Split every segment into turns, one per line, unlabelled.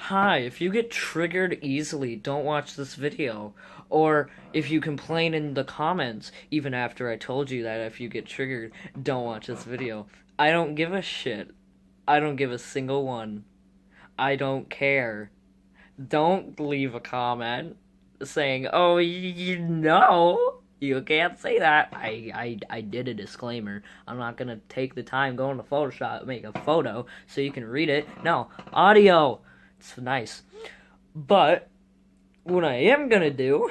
Hi, if you get triggered easily, don't watch this video. Or if you complain in the comments, even after I told you that if you get triggered, don't watch this video. I don't give a shit. I don't give a single one. I don't care. Don't leave a comment saying, "Oh, you know, you can't say that." I did a disclaimer. I'm not gonna take the time going to Photoshop make a photo so you can read it. No, audio. It's nice. But what I am gonna do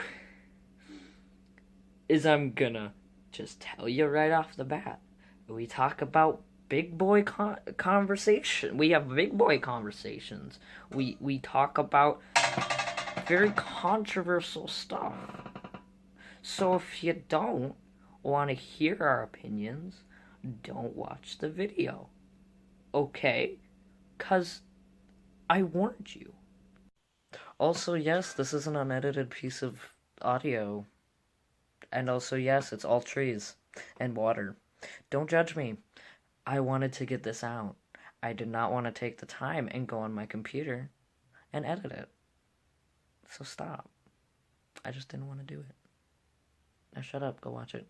is I'm gonna just tell you right off the bat. We talk about big boy conversation. We have big boy conversations. We talk about very controversial stuff. So if you don't want to hear our opinions, don't watch the video. Okay? 'Cause I warned you. Also, yes, this is an unedited piece of audio. And also, yes, it's all trees and water. Don't judge me. I wanted to get this out. I did not want to take the time and go on my computer and edit it. So stop. I just didn't want to do it. Now shut up, go watch it.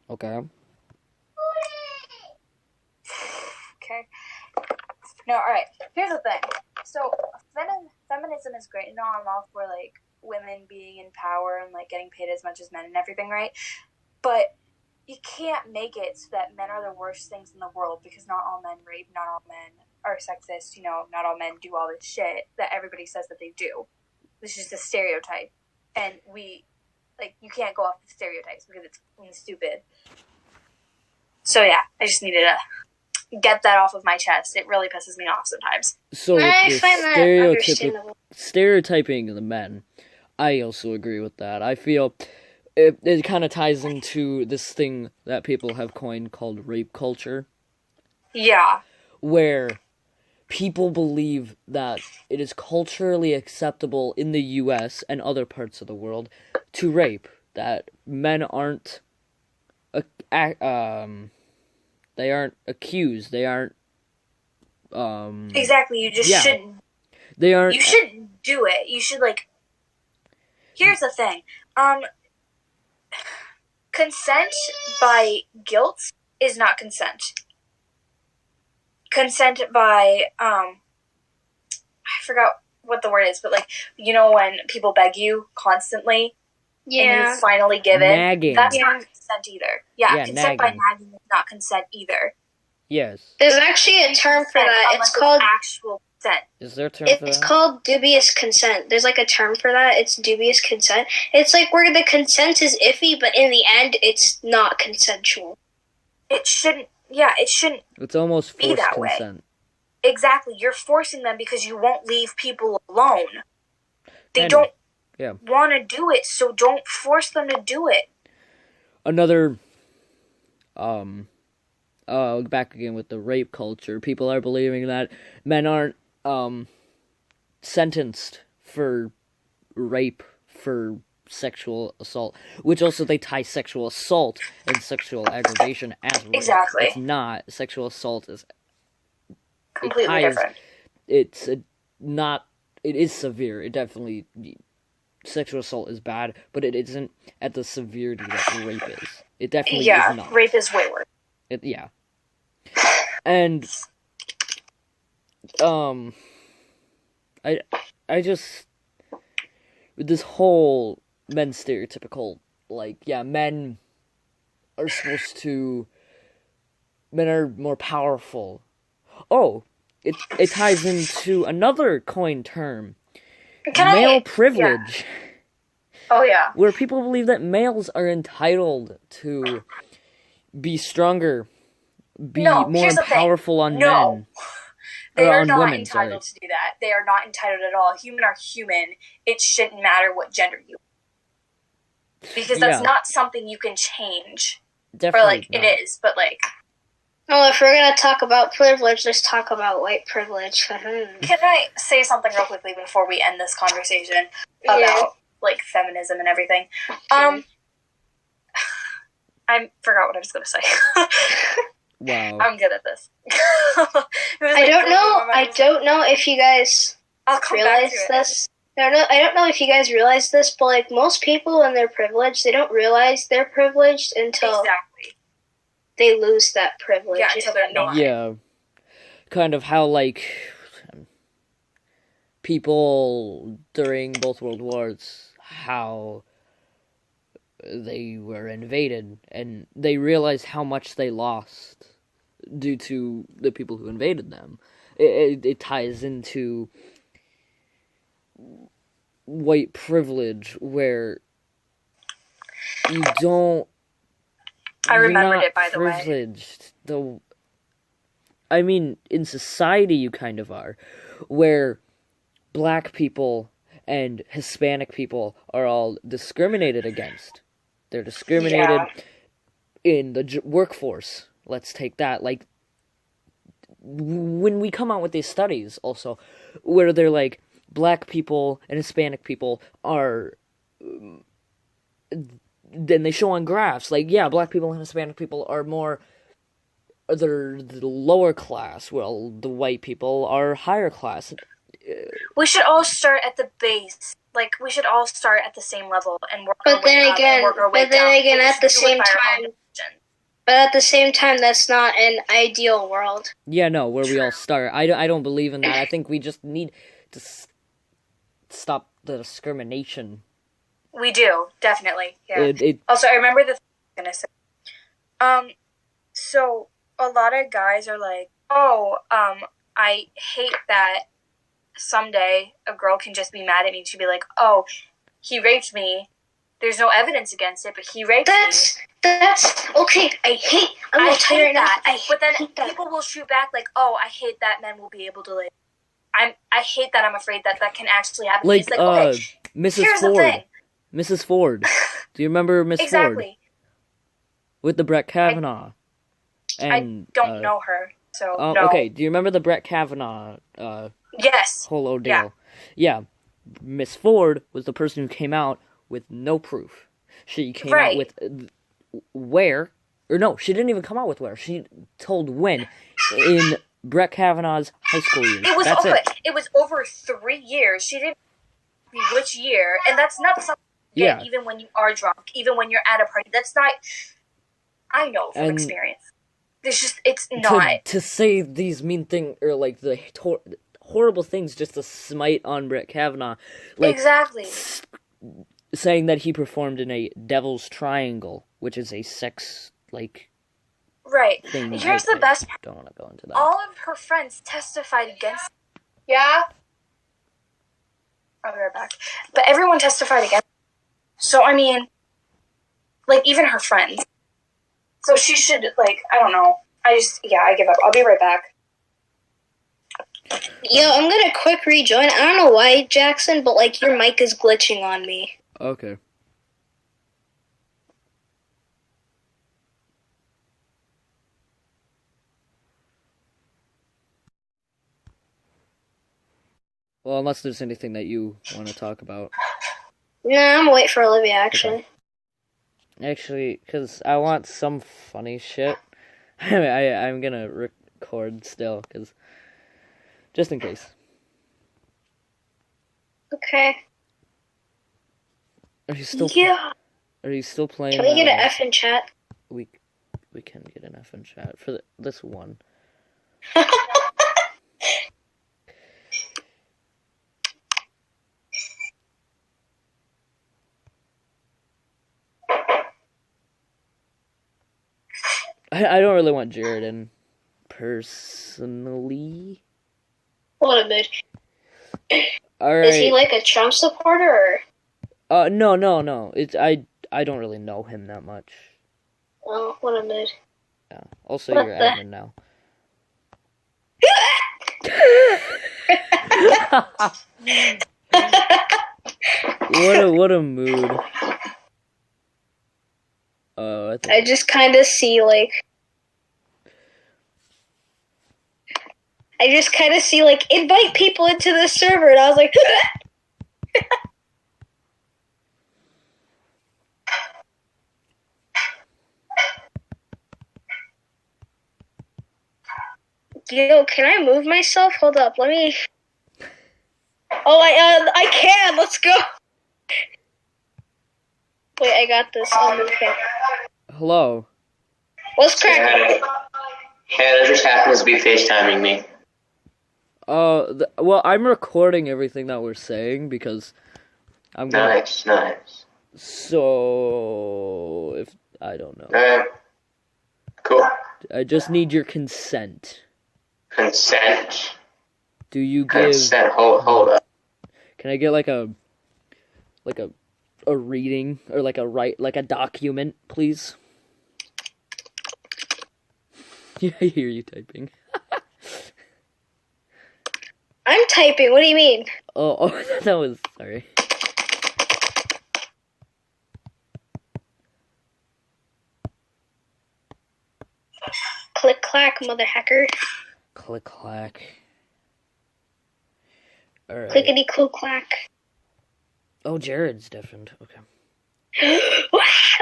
Okay.
Okay. No, alright. Here's the thing. So, feminism is great. No, I'm all for, like, women being in power and, like, getting paid as much as men and everything, right? But you can't make it so that men are the worst things in the world because not all men rape, not all men are sexist, not all men do all this shit that everybody says that they do. This is just a stereotype. And you can't go off the stereotypes because it's stupid. So, yeah, I just needed to get that off of my chest. It really pisses me off sometimes.
So
I find that understandable.
Stereotyping the men, I also agree with that. I feel it kind of ties into this thing that people have coined called rape culture.
Yeah.
Where people believe that it is culturally acceptable in the US and other parts of the world to rape. That men aren't they aren't accused. They aren't
exactly. You just shouldn't.
They aren't.
You shouldn't do it. You should Here's the thing. Consent by guilt is not consent. Consent by I forgot what the word is, but when people beg you constantly.
Yeah.
And you finally give in.
Nagging.
That's not consent either. Yeah, consent
nagging.
by nagging is not consent either.
Yes.
There's actually a term for that. It's called
actual consent.
Is there a term for that?
It's called dubious consent. There's a term for that. It's dubious consent. It's where the consent is iffy, but in the end, it's not consensual.
It shouldn't. Yeah, it shouldn't.
It's almost forced
be that
consent.
Way. Exactly. You're forcing them because you won't leave people alone. They don't want to do it, so don't force them to do it.
Another, back again with the rape culture, people are believing that men aren't, sentenced for rape, for sexual assault, which also they tie sexual assault and sexual aggravation as rape.
Exactly.
It's not. Sexual assault is
completely different.
It's not. It is severe. It definitely. Sexual assault is bad, but it isn't at the severity that rape is. It definitely is not.
Rape is way worse.
And I just with this whole men stereotypical men are supposed to men are more powerful. Oh, it ties into another coined term. Male privilege.
Yeah. Oh, yeah.
Where people believe that males are entitled to be stronger, be more powerful on men.
They
Or
are
on
not
women,
entitled to do that. They are not entitled at all. Human are human. It shouldn't matter what gender you are. Because that's not something you can change.
Definitely
or, like,
not.
it is, but, like...
Well, if we're going to talk about privilege, let's talk about white privilege.
Can I say something real quickly before we end this conversation about, like, feminism and everything? I forgot what I was going to say.
Wow.
I'm good at this.
I don't know if you guys realize this. I don't know if you guys realize this, but, like, most people when they're privileged, they don't realize they're privileged until they lose that privilege.
Yeah, until they're not.
Yeah. Kind of how, like, people during both World Wars, how they were invaded, and they realized how much they lost due to the people who invaded them. It ties into white privilege, where you don't...
I remembered it, by
privileged. I mean, in society you kind of are, where black people and Hispanic people are all discriminated against. They're discriminated in the workforce. Let's take that. Like, when we come out with these studies also, where they're like, black people and Hispanic people are... Then they show on graphs, like, yeah, black people and Hispanic people are more... They're the lower class, well, the white people are higher class.
We should all start at the base. Like, we should all start at the same level and work our way up and work our way down.
But then again, at the same time... But at the same time, that's not an ideal world.
Yeah, no, where we all start. I don't believe in that. I think we just need to stop the discrimination.
We do, definitely. Yeah. Also, I remember the thing I was gonna say. So a lot of guys are like, I hate that someday a girl can just be mad at me. She'd be like, oh, he raped me. There's no evidence against it, but he raped me.
That's okay. I hate that.
But then people will shoot back like, oh, I hate that men will be able to, like, I hate that. I'm afraid that can actually happen.
Like,
okay,
Mrs. Ford. Mrs. Ford. Do you remember Miss Ford?
Exactly.
With the Brett Kavanaugh. And,
I don't know her, so no.
Okay, do you remember the Brett Kavanaugh
yes.
whole ordeal? Yeah. Miss Ford was the person who came out with no proof. She came out with where, or no, she didn't even come out with where. She told when in Brett Kavanaugh's high school years.
It was over 3 years. She didn't know which year, and that's not something you get even when you are drunk, even when you're at a party. That's not, I know from experience. It's not.
To say these mean things, or like the horrible things just to smite on Brett Kavanaugh. Like,
exactly.
Saying that he performed in a devil's triangle, which is a sex, like...
Right.
Thing.
Here's the best part.
I don't want to go into that.
All of her friends testified against... Yeah? I'll be right back. But everyone testified against... So, I mean... Like, even her friends. So she should, like, I don't know. I give up. I'll be right back.
Yo, I'm gonna quick rejoin. I don't know why, Jackson, but, like, your mic is glitching on me.
Okay. Well, unless there's anything that you want to talk about.
No, I'm gonna wait for Olivia, actually.
Okay. Actually, because I want some funny shit. I'm gonna record still, because... Just in case.
Okay.
Are you still...
Yeah.
Are you still playing...
Can we get an F in chat?
We can get an F in chat for this one. I don't really want Jared in, personally.
What a mood.
Alright.
Is he like a Trump supporter, or?
No. I don't really know him that much.
Oh, what a mood.
Yeah. Also, you're admin now. What a mood.
I just kind of see like invite people into the server, and I was like, yo, can I move myself? Hold up, let me. Oh, I can. Let's go. Wait, I got this. I'll move him.
Hello.
What's cracking?
Hannah just happens to be FaceTiming me.
Well, I'm recording everything that we're saying because I'm gonna...
Nice.
So, if... I don't know.
Alright. Cool.
I just need your consent.
Consent?
Do you give...
Consent, hold up.
Can I get like a reading or like a document, please? Yeah, I hear you typing.
I'm typing. What do you mean?
Oh, that was sorry.
Click clack, mother hacker.
Click clack. All right.
Clickety click clack.
Oh, Jared's deafened. Okay.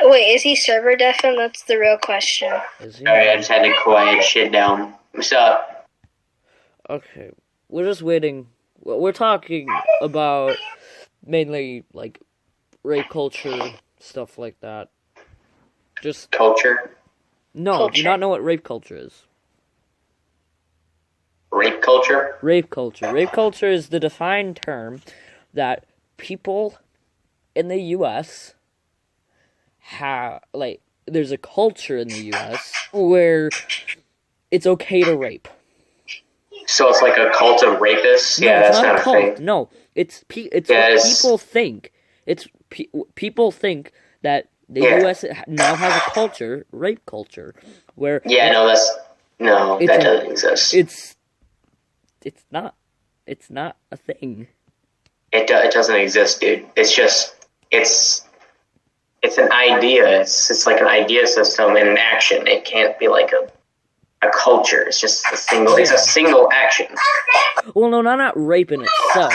Wait, is he server deafened? That's the real question.
Is he?
Alright, I just had to quiet shit down. What's up?
Okay, we're just waiting. We're talking about mainly like rape culture, stuff like that. Just
Culture?
no.
Culture.
Do you not know what rape culture is?
Rape culture?
Rape culture. Rape culture is the defined term that people in the U.S. have, like, there's a culture in the U.S. where it's okay to rape.
So it's like a cult of rapists?
No,
Yeah,
it's
that's not
a
a
cult.
thing.
No, it's what
Yes.
people think. It's people think that the
Yeah.
U.S. now has a culture, rape culture, where
Yeah, that doesn't exist.
it's not a thing.
It doesn't exist, dude. It's just, it's an idea. It's like an idea system and an action. It can't be like a culture. It's just it's a single action.
Well, no, not rape in itself.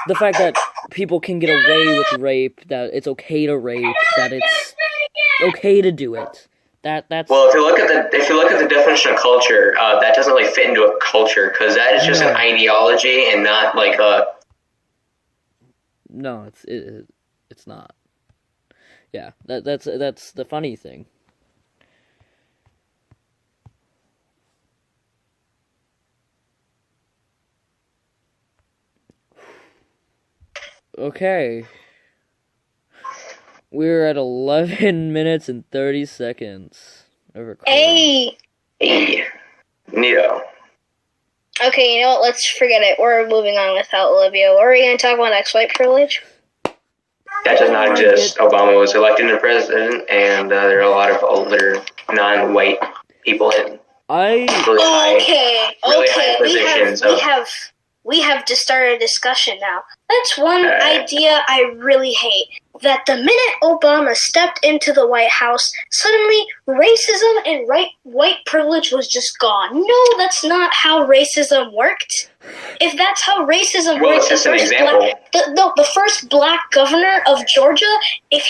The fact that people can get away with rape, that it's okay to rape, that it's okay to do it. That's
Well, if you look at the definition of culture, that doesn't really fit into a culture because that is just
No.
an ideology and not like a.
No, it's not. Yeah, that's the funny thing. Okay. We're at 11 minutes and 30 seconds of recording.
Hey!
Neato.
Okay, you know what? Let's forget it. We're moving on without Olivia. What are we going to talk about next? White privilege?
That does not exist. Obama was elected as president, and there are a lot of older, non-white people in really high positions.
We have to start a discussion now. That's one idea I really hate. That the minute Obama stepped into the White House, suddenly racism and white privilege was just gone. No, that's not how racism worked. If that's how racism worked,
it's just an example.
The first black governor of Georgia, if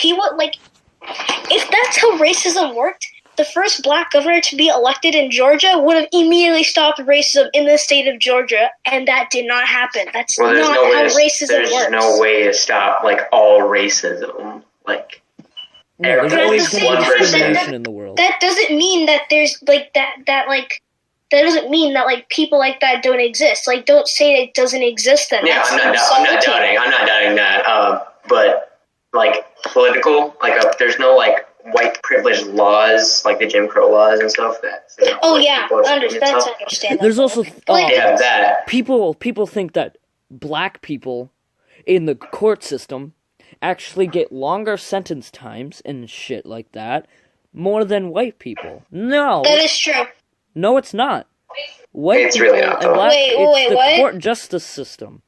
that's how racism worked, the first black governor to be elected in Georgia would have immediately stopped racism in the state of Georgia, and that did not happen. That's not how racism works.
There's no way to stop like all racism. Like,
No, there's always
one
going to be
person.
discrimination in the world.
That doesn't mean that there's like that doesn't mean that like people like that don't exist. Like, don't say it doesn't exist. Then
Yeah, I'm not doubting that. But like political, like there's no like white privilege laws, like the Jim Crow laws and stuff. That's
understandable.
There's also
that
people think that black people in the court system actually get longer sentence times and shit like that more than white people. No.
That is true.
No, it's not. White
It's
people
really not,
and
though.
black.
Wait,
it's the
what?
court justice system.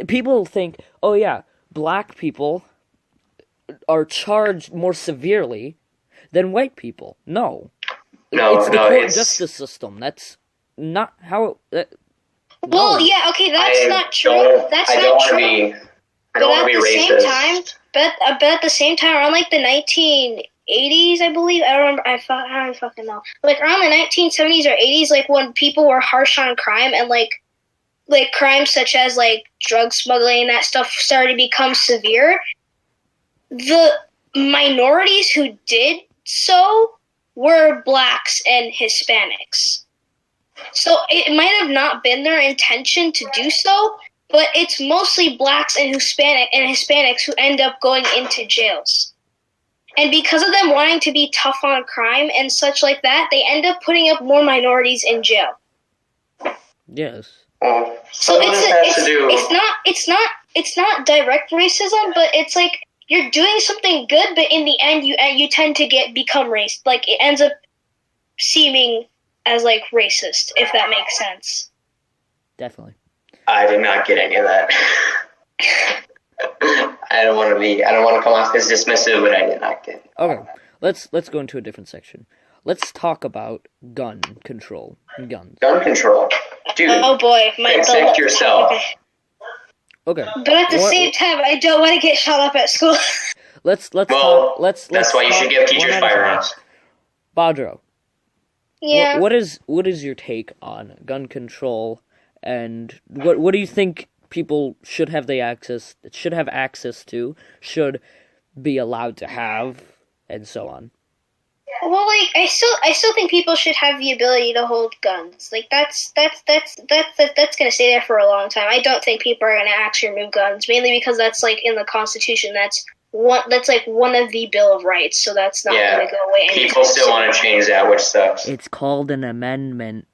People think, oh yeah, black people are charged more severely than white people. No, it's the court justice system. That's not how.
Well,
no.
yeah, okay, that's not true. That's not true.
I don't want to be racist.
But at the same time, around like the 1980s, I believe, I don't fucking know. Like around the 1970s or 80s, like when people were harsh on crime and like crimes such as like drug smuggling and that stuff started to become severe, the minorities who did so were blacks and Hispanics. So it might have not been their intention to do so, but it's mostly blacks and Hispanics who end up going into jails. And because of them wanting to be tough on crime and such like that, they end up putting up more minorities in jail.
Yes.
So it's not direct racism, but it's like you're doing something good, but in the end you tend to become racist. Like it ends up seeming as like racist, if that makes sense.
Definitely.
I did not get any of that. I don't want to come off as dismissive, but I did not get it.
Okay, let's go into a different section. Let's talk about gun control and guns.
Gun control. Dude,
oh boy,
protect yourself.
Okay.
But at the same time, I don't want to get shot up at school.
Let's
that's why you should give teachers firearms.
Badro.
Yeah.
What is your take on gun control, and what do you think people should have access to, should be allowed to have, and so on?
Well, like I still think people should have the ability to hold guns. Like that's gonna stay there for a long time. I don't think people are gonna actually remove guns, mainly because that's like in the Constitution. That's like one of the Bill of Rights, so that's not gonna go away.
People still want to change that, which sucks.
It's called an amendment.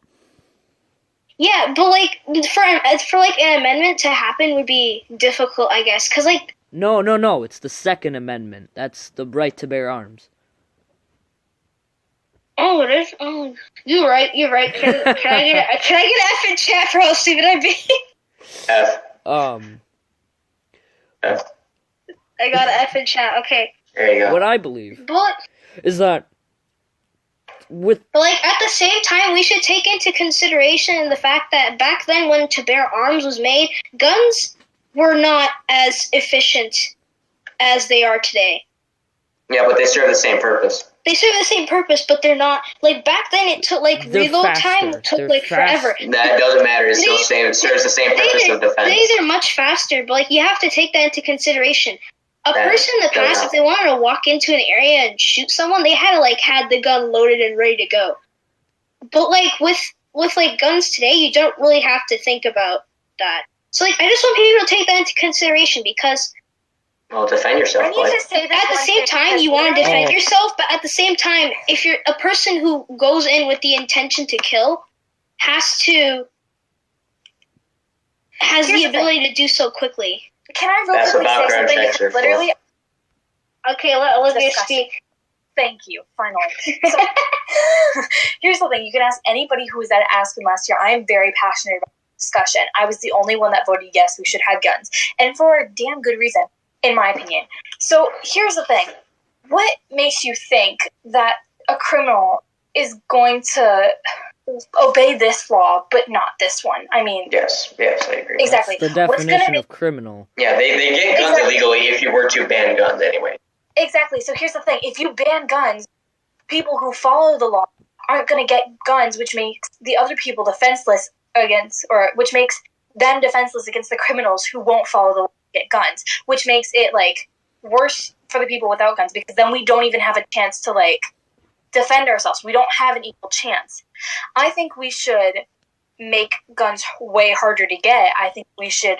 Yeah, but like for like an amendment to happen would be difficult, I guess, because like
no, it's the Second Amendment. That's the right to bear arms.
Oh, it is. Oh, you're right. Can I get an F in chat for how stupid I'm being?
F.
F. I got an F in chat. Okay.
There you go.
What I believe is that
but like at the same time, we should take into consideration the fact that back then, when to bear arms was made, guns were not as efficient as they are today.
Yeah, but they serve the same purpose.
They serve the same purpose, but they're not. Like, back then, it took, like, reload time took, like, forever.
That doesn't matter. It still serves the same purpose of defense.
Today, they're much faster, but, like, you have to take that into consideration. A person in the past, if they wanted to walk into an area and shoot someone, they had to, like, had the gun loaded and ready to go. But, like, with like, guns today, you don't really have to think about that. So, like, I just want people to take that into consideration, because...
Well, defend yourself.
I need to say that
at the same time, you want to defend yourself, but at the same time, if you're a person who goes in with the intention to kill, has the ability to do so quickly.
Can I real quickly say something? Literally.
Okay, let Olivia speak.
Thank you. Finally. So, here's the thing: you can ask anybody who was at Aspen last year. I am very passionate about this discussion. I was the only one that voted yes, we should have guns, and for a damn good reason, in my opinion. So here's the thing. What makes you think that a criminal is going to obey this law, but not this one? I mean... Yes, I agree. Exactly.
That's the definition of criminal.
Yeah, they get guns illegally if you were to ban guns anyway.
Exactly. So here's the thing. If you ban guns, people who follow the law aren't going to get guns, which makes the other people defenseless which makes them defenseless against the criminals who won't follow the law. Get guns, which makes it like worse for the people without guns, because then we don't even have a chance to like defend ourselves. We don't have an equal chance. I think we should make guns way harder to get. I think we should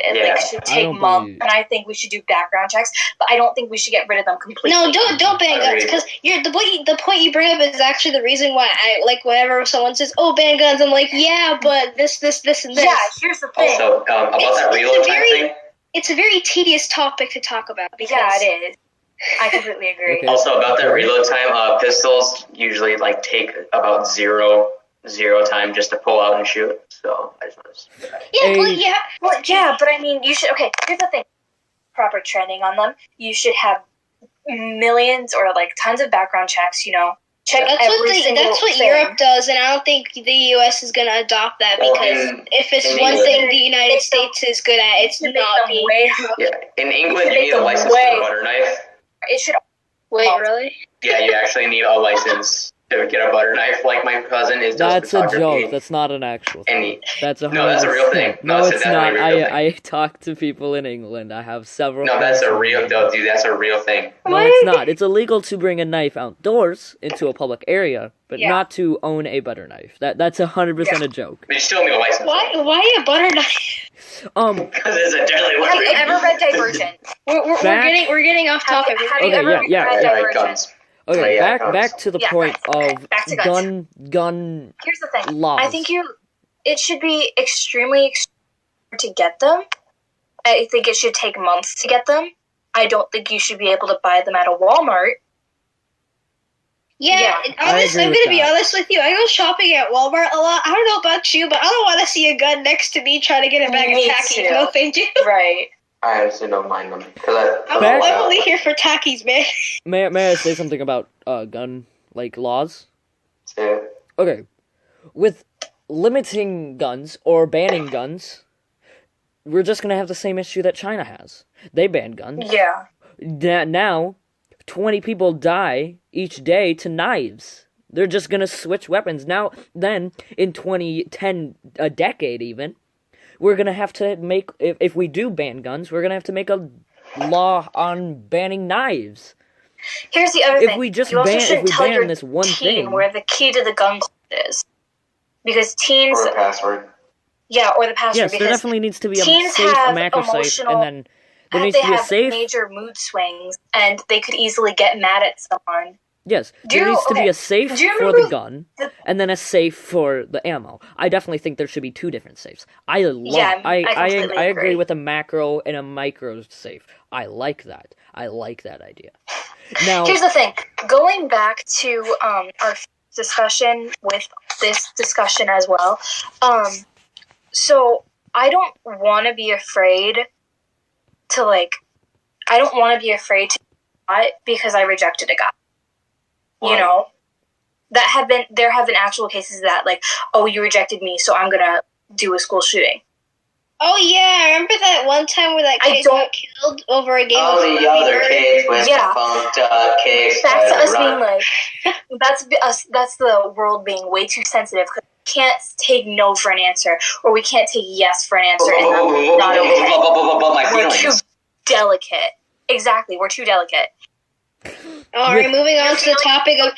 take months, and I think we should do background checks, but I don't think we should get rid of them completely.
No, don't ban guns, because the point you bring up is actually the reason why I like whenever someone says, "Oh, ban guns," I'm like, yeah, but this and this.
Yeah, here's the thing.
Also, about that reload time thing.
It's a very tedious topic to talk about.
Yeah, it is. I completely agree.
Okay. Also, about that reload time, pistols usually like take about 0 0 time just to pull out and shoot. So I just want to say that.
But I mean, you should. Okay, here's the thing: proper training on them. You should have millions or like tons of background checks. You know, check
That's what
thing.
Europe does, and I don't think the U.S. is going to adopt that because if it's one thing the United States is good at, it's not being.
In England, you need a license for a butter knife.
It should.
Wait, really?
Yeah, you actually need a license to get a butter knife. Like my cousin is.
That's a joke. That's not an actual thing. That's a
real thing.
No, it's not. I talk to people in England. I have several.
No, that's a real dude. That's a real thing.
No, it's not. It's illegal to bring a knife outdoors into a public area, but not to own a butter knife. That's 100% a joke.
But you still need a license.
Why a butter knife?
Because it's a deadly weapon.
Have you ever read Divergent?
We're getting off topic.
Have you ever read Divergent?
Okay, back to the point of gun
Here's the thing.
laws.
I think it should be extremely to get them. I think it should take months to get them. I don't think you should be able to buy them at a Walmart.
Yeah. I'm going to be honest with you. I go shopping at Walmart a lot. I don't know about you, but I don't want to see a gun next to me trying to get a bag of tackies. No, thank you.
Right.
I honestly don't mind them.
I'm only here for tackies, man.
May I say something about gun laws?
Yeah.
Okay, with limiting guns or banning guns, we're just gonna have the same issue that China has. They ban guns.
Yeah.
Now, 20 people die each day to knives. They're just gonna switch weapons. Then, in 2010, a decade even, we're gonna have to make, if we do ban guns, we're gonna have to make a law on banning knives.
Here's the other thing.
If we ban this one thing,
where the key to the gun is, because teens
or the password.
Yeah, or the password.
Yes, there definitely needs to be a safe, a macro safe, and then there needs to be a safe.
Major mood swings, and they could easily get mad at someone.
Yes, there needs to be a safe for the gun, and then a safe for the ammo. I definitely think there should be 2 different safes. I agree with a macro and a micro safe. I like that. I like that idea. Now,
here's the thing. Going back to our discussion with this discussion as well. So I don't want to be afraid to because I rejected a guy. You know, there have been actual cases that oh, you rejected me, so I'm gonna do a school shooting.
Oh yeah, I remember that one time where that kid got killed over a game of
the other kid with the bumped case.
That's us being that's the world being way too sensitive. We can't take no for an answer, or we can't take yes for an answer. Not okay. We're too delicate. Exactly, we're too delicate.
Are we moving on to the topic of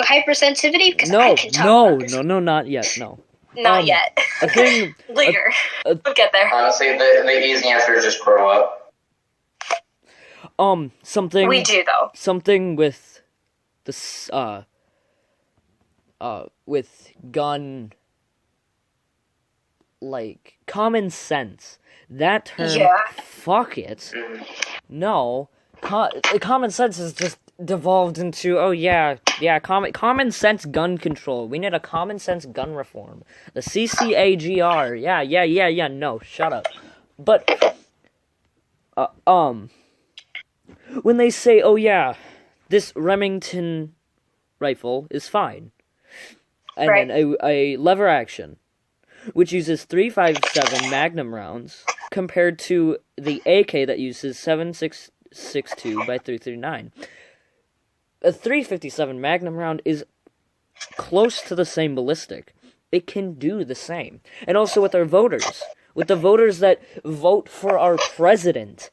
hypersensitivity? Because I can talk about this.
No, not yet. No.
Not yet.
I think
later. We'll get there.
Honestly, the easy answer is just grow up.
Something
we do though.
Something with this with gun, common sense. That term.
Yeah.
Fuck it. No. Common sense has just devolved into common sense gun control. We need a common sense gun reform. The CCAGR. Yeah. No, shut up. But when they say, "Oh yeah, this Remington rifle is fine," and then a lever action, which uses 3.57 Magnum rounds, compared to the AK that uses 7.62 by 3.39. A 3.57 Magnum round is close to the same ballistic. It can do the same. And also with our voters. With the voters that vote for our president.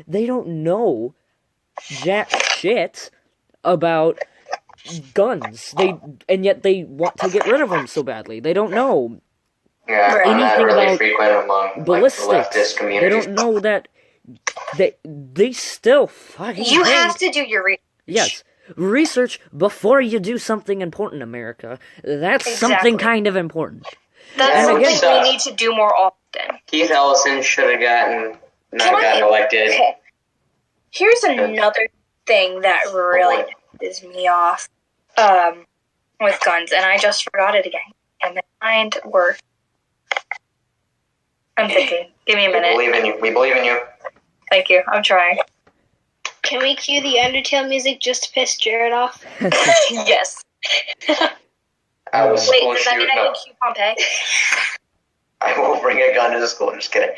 They don't know jack shit about guns. And yet they want to get rid of them so badly. They don't know anything about ballistics. They don't know that they still fucking
have to do your research.
Yes. Research before you do something important, America. That's something kind of important.
That's something we need to do more often.
Keith Ellison should have gotten elected.
Okay. Here's another thing that really pisses me off. with guns, and I just forgot it again. And my mind worked. I'm thinking. Give me a minute.
We believe in you.
Thank you. I'm trying.
Can we cue the Undertale music just to piss Jared off?
Yes.
I will
Wait,
school
does that
shoot.
mean I
No,
can cue Pompeii?
I will bring a gun to the school. Just kidding.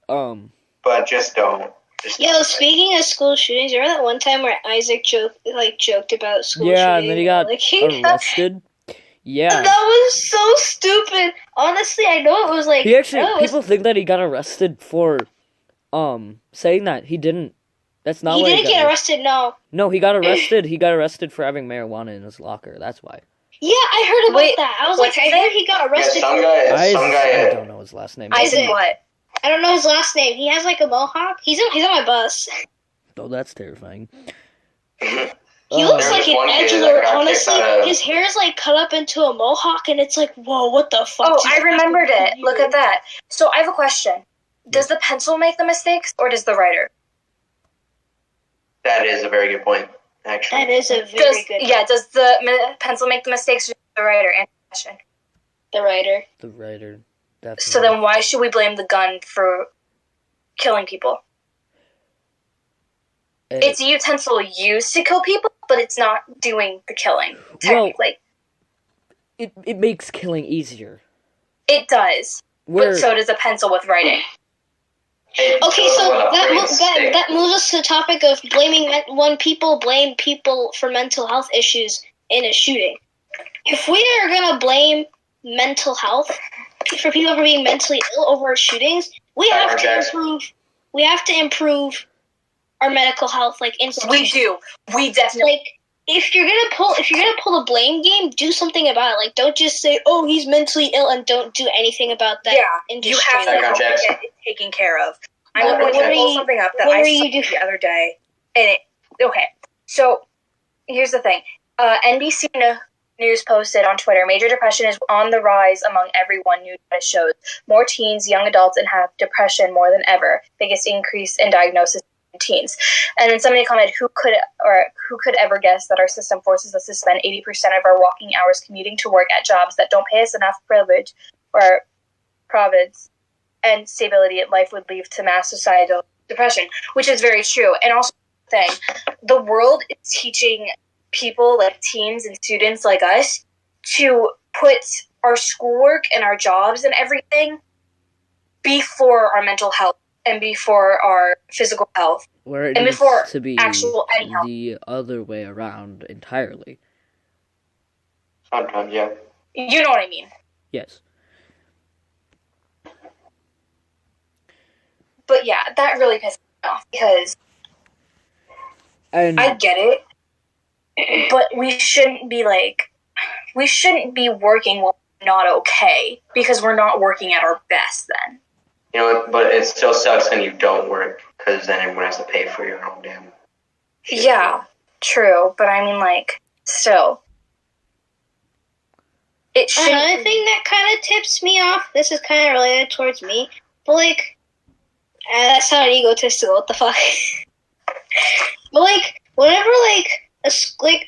But just don't.
Yo, speaking of school shootings, remember that one time where Isaac joked about school shooting?
Yeah, and then he got
like,
arrested. Yeah.
That was so stupid. Honestly, I know it was like...
He actually, people think that he got arrested for, saying that he didn't. That's not why
he didn't get arrested, no.
No, he got arrested. He got arrested for having marijuana in his locker. That's why.
Yeah, I heard about that. I was like, I heard he got arrested.
Yeah, some guy.
I don't know his last name.
Isaac what?
I don't know his last name. He has like a mohawk. He's on my bus.
Oh, that's terrifying.
He looks like an edgelord, honestly. His hair is like cut up into a mohawk, and it's like, whoa, what the fuck?
Oh, I remembered it. Look at that. So I have a question. Does the pencil make the mistakes, or does the writer?
That is a very good point, actually.
That is a very good point.
Yeah, does the pencil make the mistakes, or does the writer? Answer the question.
The writer.
The writer. Definitely.
So then why should we blame the gun for killing people? It's a utensil used to kill people, but it's not doing the killing, technically.
Well, it makes killing easier.
It does. But so does a pencil with writing.
Okay, so that moves us to the topic of blaming when people blame people for mental health issues in a shooting. If we are gonna blame mental health for people for being mentally ill over shootings, we have to improve. We have to improve our medical health, like institutions.
We do. We definitely.
Like, if you're gonna pull the blame game, do something about it. Like, don't just say, "Oh, he's mentally ill," and don't do anything about that.
Yeah,
industry.
You have to get it taken care of. I'm going to pull something up that I saw the other day, and so here's the thing. NBC News posted on Twitter, major depression is on the rise among everyone, new data shows. More teens, young adults, and have depression more than ever. Biggest increase in diagnosis in teens. And then somebody commented, who could ever guess that our system forces us to spend 80% of our walking hours commuting to work at jobs that don't pay us enough privilege or province and stability in life would lead to mass societal depression, which is very true. And also, the world is teaching people like teens and students like us to put our schoolwork and our jobs and everything before our mental health and before our physical health.
Where it
and
needs
before
to be
actual any health.
The other way around entirely.
Sometimes, yeah.
You know what I mean?
Yes.
But yeah, that really pisses me off because I get it. But we shouldn't be working when we're not okay, because we're not working at our best then.
You know what, but it still sucks when you don't work, because then everyone has to pay for your own damn shit.
Yeah, true, but I mean, still. It should.
Another thing that kind of tips me off, this is kind of related towards me, but that sounded egotistical, what the fuck? But whenever a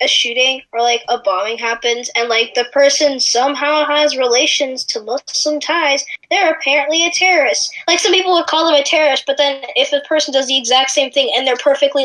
shooting or a bombing happens and the person somehow has relations to Muslim ties, they're apparently a terrorist. Some people would call them a terrorist, but then if a person does the exact same thing and they're perfectly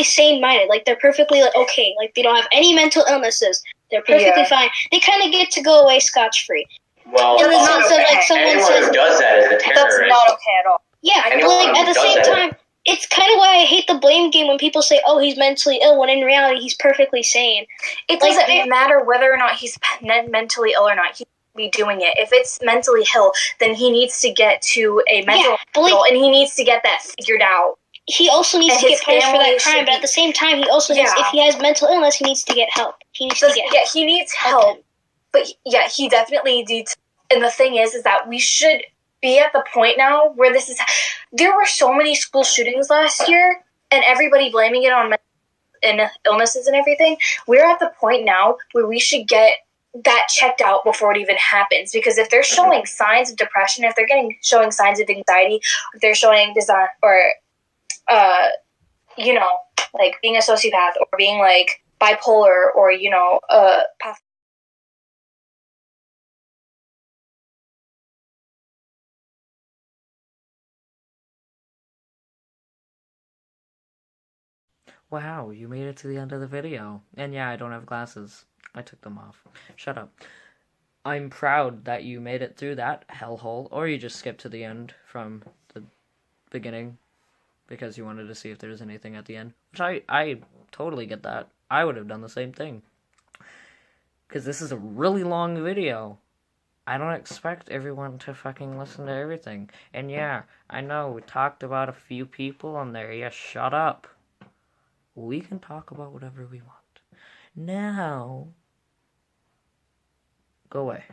sane-minded, they're perfectly okay, they don't have any mental illnesses, they're perfectly fine, they kind of get to go away scotch-free.
Well,
in the sense of someone
anyone
says
who does that is a terrorist.
That's not okay at all.
Yeah, but at the same time, it's kind of why I hate the blame game when people say, "Oh, he's mentally ill," when in reality he's perfectly sane.
It doesn't matter whether or not he's mentally ill or not. He should be doing it. If it's mentally ill, then he needs to get to a mental hospital and he needs to get that figured out.
He also needs to get punished for that crime, but at the same time, he also needs, if he has mental illness, he needs to get help. He needs to get help.
Yeah, he needs help. But yeah, he definitely needs. And the thing is that we should be at the point now where there were so many school shootings last year and everybody blaming it on illnesses and everything. We're at the point now where we should get that checked out before it even happens, because if they're showing signs of depression, if they're showing signs of anxiety, if they're showing being a sociopath or being bipolar or, you know,
Wow, you made it to the end of the video. And yeah, I don't have glasses. I took them off. Shut up. I'm proud that you made it through that hellhole, or you just skipped to the end from the beginning because you wanted to see if there's anything at the end. Which I totally get that. I would have done the same thing. Because this is a really long video. I don't expect everyone to fucking listen to everything. And yeah, I know we talked about a few people on there. Yeah, shut up. We can talk about whatever we want. Now, go away.